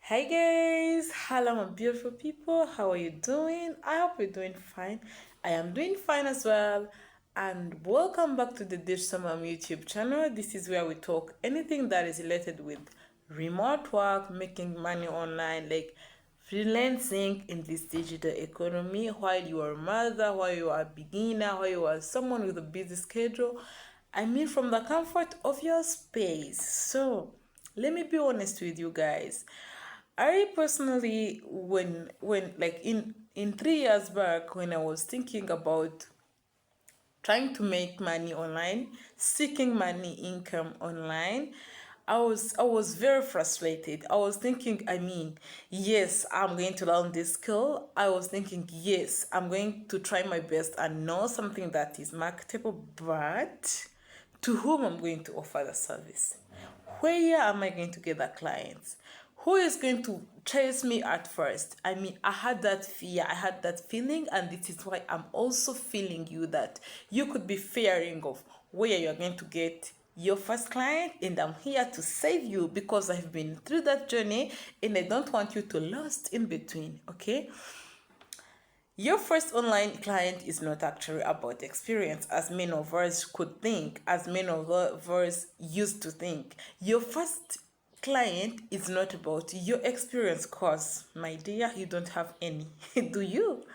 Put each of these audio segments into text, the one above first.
Hi guys, hello my beautiful people. How are you doing? I hope you're doing fine. I am doing fine as well. And welcome back to the Digital Mom YouTube channel. This is where we talk anything that is related with remote work, making money online, like freelancing in this digital economy while you are a mother, while you are a beginner, while you are someone with a busy schedule. I mean from the comfort of your space. So let me be honest with you guys. I personally, when like in 3 years back, when I was thinking about trying to make money online, seeking money income online, I was very frustrated. I was thinking, I mean, yes, I'm going to learn this skill. I was thinking, yes, I'm going to try my best and know something that is marketable, but to whom I'm going to offer the service? Where am I going to get the clients? Who is going to chase me at first? I mean, I had that fear, I had that feeling, and this is why I'm also feeling you that you could be fearing of where you're going to get your first client, and I'm here to save you because I've been through that journey and I don't want you to lost in between, okay? Your first online client is not actually about experience, as many of us could think, as many of us used to think. Your first client is not about your experience, cause, my dear, you don't have any. Do you?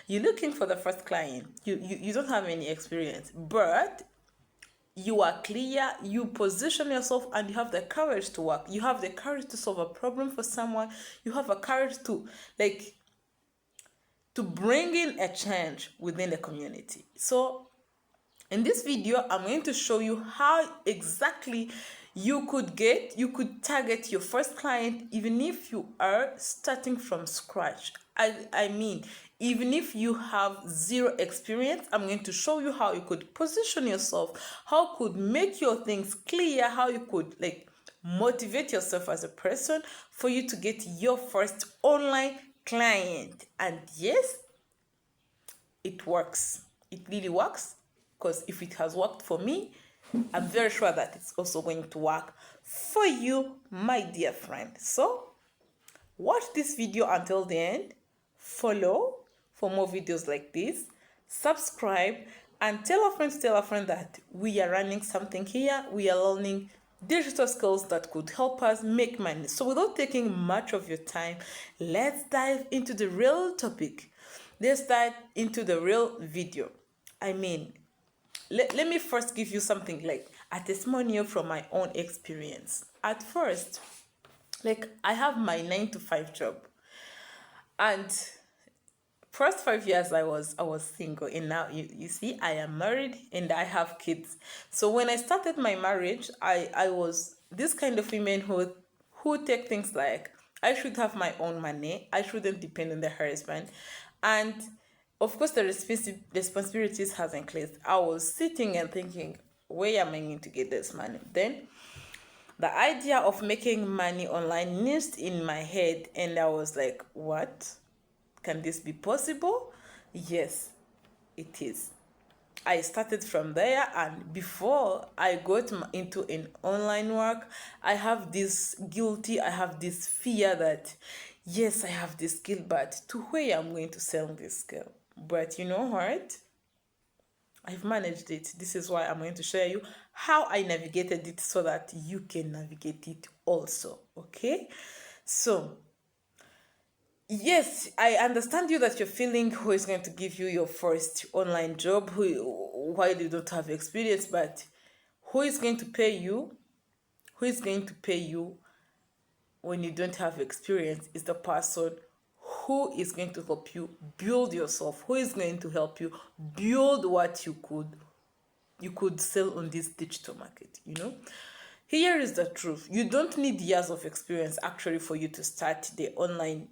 You're looking for the first client. You don't have any experience, but you are clear, you position yourself, and you have the courage to work. You have the courage to solve a problem for someone. You have a courage to, like, to bring in a change within the community. So in this video, I'm going to show you how exactly you could target your first client even if you are starting from scratch. I mean, even if you have zero experience, I'm going to show you how you could position yourself, how you could make your things clear, how you could like motivate yourself as a person for you to get your first online client. And yes, it works. It really works, because if it has worked for me, I'm very sure that it's also going to work for you, my dear friend. So watch this video until the end, follow for more videos like this, subscribe, and tell a friend that we are running something here. We are learning digital skills that could help us make money. So without taking much of your time, let's dive into the real topic. Let's dive into the real video. I mean, let me first give you something like a testimonial from my own experience. At first, like, I have my 9 to 5 job, and first 5 years I was single, and now you see I am married and I have kids. So when I started my marriage, I was this kind of woman who take things like I should have my own money, I shouldn't depend on the husband, and of course the responsibilities has increased. I was sitting and thinking, where am I going to get this money? Then the idea of making money online nest in my head, and I was like, what? Can this be possible? Yes, it is. I started from there, and before I got into an online work, I have this guilty, I have this fear that yes, I have this skill, but to where I'm going to sell this skill. But you know what? I've managed it. This is why I'm going to share you how I navigated it so that you can navigate it also. Okay? So, yes, I understand you that you're feeling who is going to give you your first online job, while you don't have experience, but who is going to pay you? Who is going to pay you when you don't have experience is the person who is going to help you build yourself, who is going to help you build what you could sell on this digital market, you know. Here is the truth: you don't need years of experience actually for you to start the online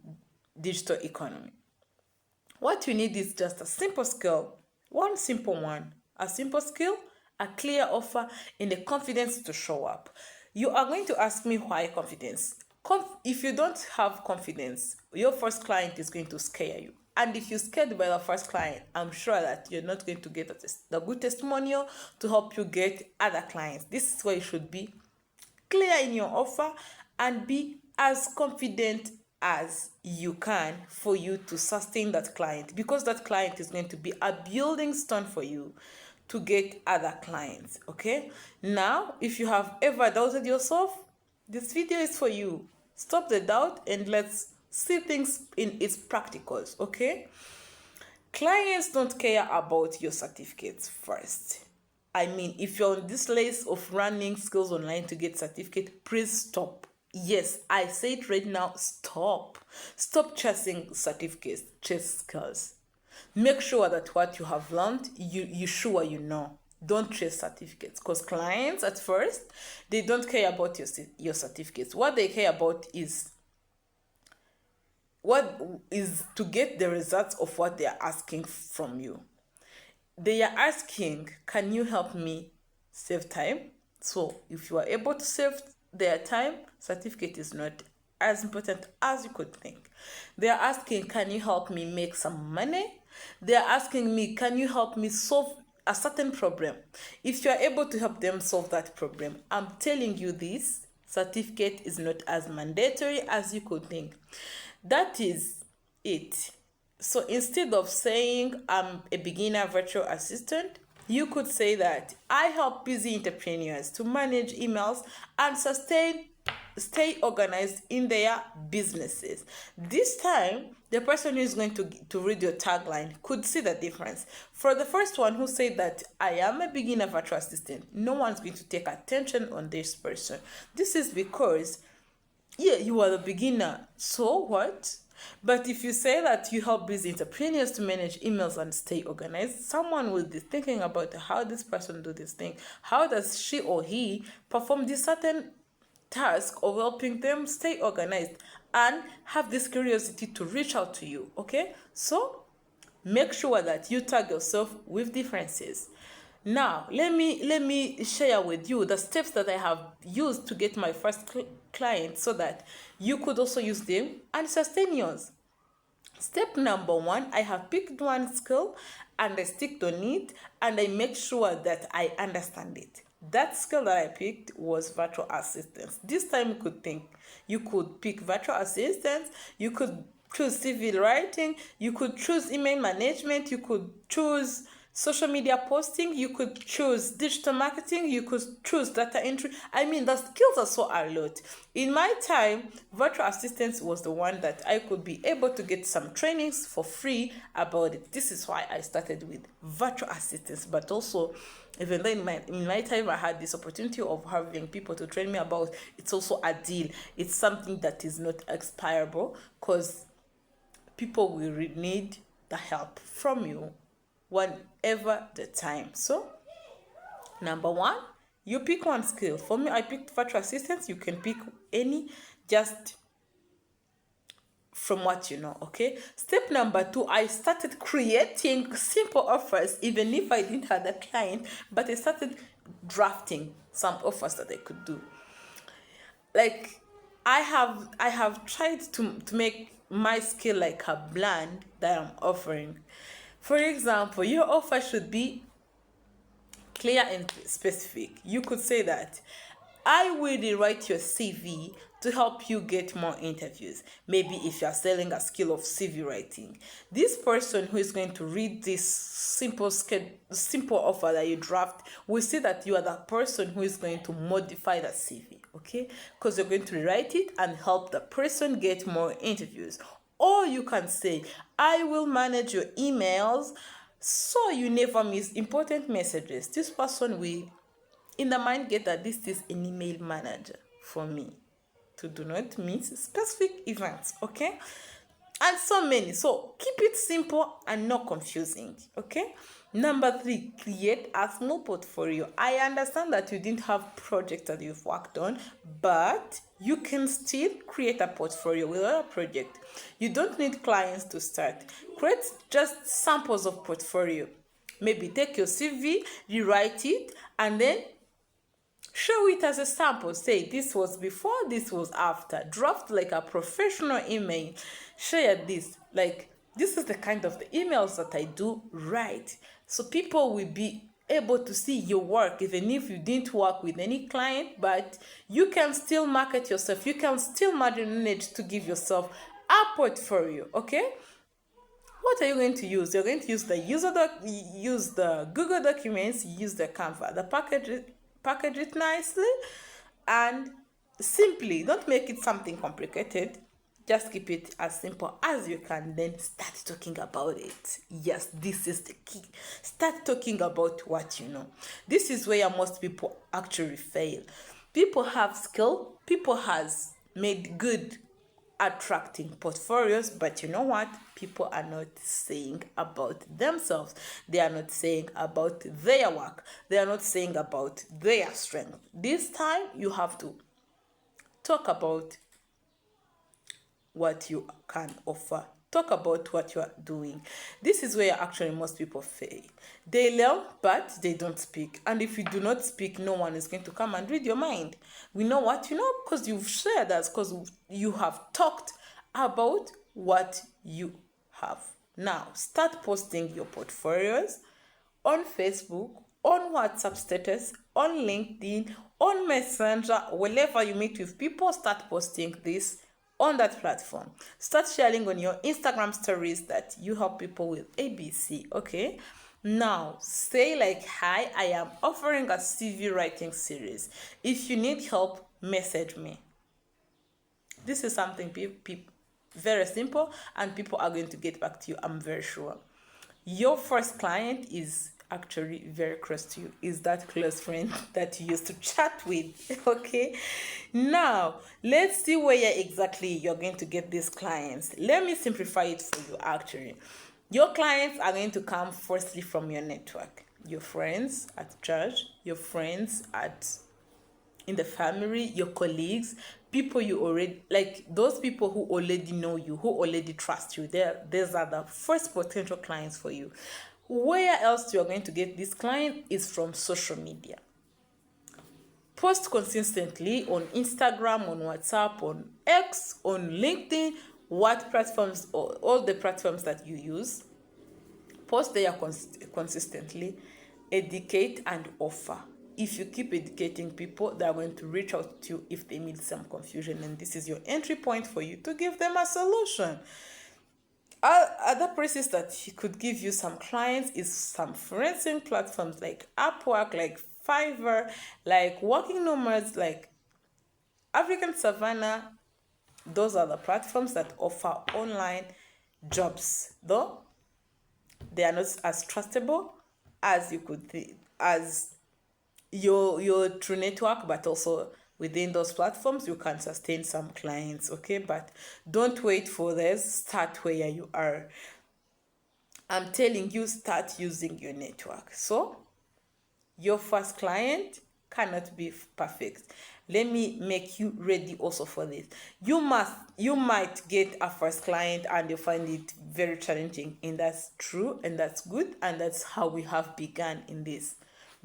digital economy. What you need is just a simple skill, one simple one, a simple skill, a clear offer, and the confidence to show up. You are going to ask me why confidence. If you don't have confidence, your first client is going to scare you. And if you're scared by the first client, I'm sure that you're not going to get the good testimonial to help you get other clients. This is where you should be clear in your offer and be as confident as you can for you to sustain that client, because that client is going to be a building stone for you to get other clients. Okay, now if you have ever doubted yourself, this video is for you. Stop the doubt and let's see things in its practicals. Okay, clients don't care about your certificates first. I mean, if you're on this list of running skills online to get certificate, please stop. Yes, I say it right now. Stop. Stop chasing certificates. Chase skills. Make sure that what you have learned, you sure you know. Don't chase certificates, because clients at first, they don't care about your certificates. What they care about is to get the results of what they are asking from you. They are asking, can you help me save time? So if you are able to save their time, certificate is not as important as you could think. They are asking, can you help me make some money? They are asking me, can you help me solve a certain problem? If you are able to help them solve that problem, I'm telling you this, certificate is not as mandatory as you could think. That is it. So instead of saying I'm a beginner virtual assistant, you could say that I help busy entrepreneurs to manage emails and stay organized in their businesses. This time, the person who is going to read your tagline could see the difference. For the first one who said that I am a beginner virtual assistant, no one's going to take attention on this person. This is because, yeah, you are the beginner. So what? But if you say that you help busy entrepreneurs to manage emails and stay organized, someone will be thinking about how this person do this thing. How does she or he perform this certain task of helping them stay organized, and have this curiosity to reach out to you. Okay, so make sure that you tag yourself with differences. Now let me share with you the steps that I have used to get my first client, so that you could also use them and sustain yours. Step number 1, I have picked one skill and I stick on it, and I make sure that I understand it. That skill that I picked was virtual assistance. This time you could pick virtual assistance, you could choose CV writing, you could choose email management, you could choose social media posting, you could choose digital marketing, you could choose data entry. I mean, the skills are so a lot. In my time, virtual assistance was the one that I could be able to get some trainings for free about it. This is why I started with virtual assistance. But also, even though in my time I had this opportunity of having people to train me about, it's also a deal. It's something that is not expirable, because people will need the help from you whenever the time. So number 1, you pick one skill. For me, I picked virtual assistance. You can pick any, just from what you know. Okay, step number 2, I started creating simple offers, even if I didn't have a client, but I started drafting some offers that I could do. Like, I have tried to make my skill like a brand that I'm offering. For example, your offer should be clear and specific. You could say that I will rewrite your CV to help you get more interviews. Maybe if you are selling a skill of CV writing, this person who is going to read this simple offer that you draft will see that you are the person who is going to modify the CV. Okay, because you're going to rewrite it and help the person get more interviews. Or you can say, I will manage your emails so you never miss important messages. This person will, in the mind, get that this is an email manager for me to do not miss specific events. Okay, and so many. So keep it simple and not confusing. Okay. Number 3, create a small portfolio. I understand that you didn't have projects that you've worked on, but you can still create a portfolio with a project. You don't need clients to start. Create just samples of portfolio. Maybe take your CV, rewrite it, and then show it as a sample. Say, this was before, this was after. Draft like a professional email. Share this. Like, this is the kind of the emails that I do, right? So people will be able to see your work, even if you didn't work with any client, but you can still market yourself. You can still manage to give yourself a portfolio. Okay, what are you going to use? You're going to use the use the Google Documents, use the Canva, the package it nicely, and simply don't make it something complicated. Just keep it as simple as you can, then start talking about it. Yes, this is the key. Start talking about what you know. This is where most people actually fail. People have skill, people has made good attracting portfolios, but you know what? People are not saying about themselves. They are not saying about their work. They are not saying about their strength. This time you have to talk about what you can offer. Talk about what you are doing. This is where actually most people fail. They learn, but they don't speak. And if you do not speak, no one is going to come and read your mind. We know what you know because you've shared us, because you have talked about what you have. Now, start posting your portfolios on Facebook, on WhatsApp status, on LinkedIn, on Messenger, wherever you meet with people. Start posting this on that platform. Start sharing on your Instagram stories that you help people with ABC. Okay, now say like, hi, I am offering a CV writing series. If you need help, message me. This is something very simple, and people are going to get back to you, I'm very sure. Your first client is actually very close to you, is that close friend that you used to chat with. Okay, now let's see where exactly you're going to get these clients. Let me simplify it for you. Actually, your clients are going to come firstly from your network, your friends at church, your friends in the family, your colleagues, people you already like, those people who already know you, who already trust you. These are the first potential clients for you. Where else you are going to get this client is from social media. Post consistently on Instagram, on WhatsApp, on X, on LinkedIn, what platforms, all the platforms that you use. Post there consistently, educate and offer. If you keep educating people, they are going to reach out to you if they need some confusion, and this is your entry point for you to give them a solution. Other places that could give you some clients is some freelancing platforms like Upwork, like Fiverr, like Working Nomads, like African Savannah. Those are the platforms that offer online jobs, though they are not as trustable as you could think, as your true network, but also within those platforms you can sustain some clients. Okay, but don't wait for this. Start where you are. I'm telling you, start using your network. So your first client cannot be perfect. Let me make you ready also for this. You might get a first client and you find it very challenging, and that's true, and that's good, and that's how we have begun in this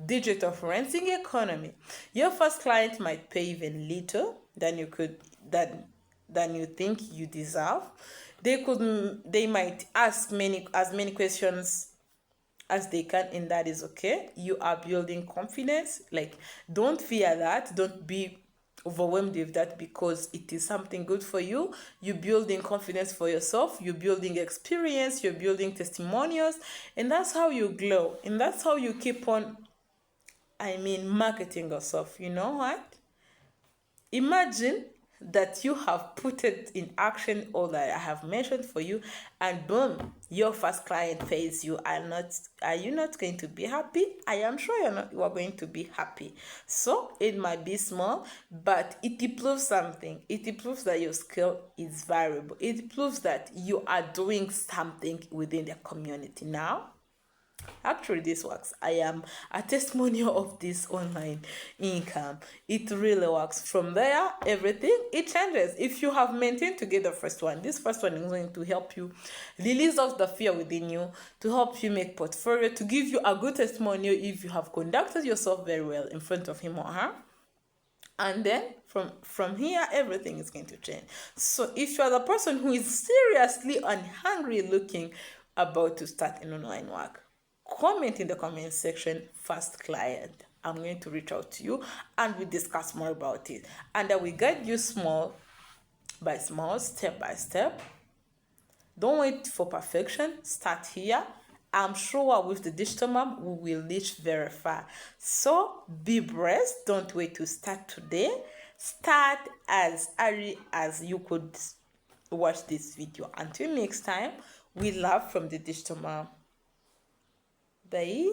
digital freelancing economy. Your first client might pay even little than you think you deserve. They might ask as many questions as they can, and that is okay. You are building confidence. Like, don't fear that. Don't be overwhelmed with that, because it is something good for you. You're building confidence for yourself, you're building experience, you're building testimonials, and that's how you glow, and that's how you keep on marketing yourself. You know what? Imagine that you have put it in action, all that I have mentioned for you, and boom, your first client pays you. Are you not going to be happy? I am sure you are going to be happy. So it might be small, but it proves something. It proves that your skill is valuable. It proves that you are doing something within the community. Now, actually, this works. I am a testimonial of this online income. It really works. From there, everything, it changes. If you have maintained to get the first one, this first one is going to help you release out the fear within you, to help you make portfolio, to give you a good testimonial if you have conducted yourself very well in front of him or her. And then from here, everything is going to change. So if you are the person who is seriously and hungry looking about to start an online work, comment in the comment section first client. I'm going to reach out to you and we discuss more about it, and I will guide you small by small, step by step. Don't wait for perfection. Start here. I'm sure with the digital mom, we will reach very far. So be blessed. Don't wait to start today. Start as early as you could watch this video. Until next time, we love from the digital mom. Bye.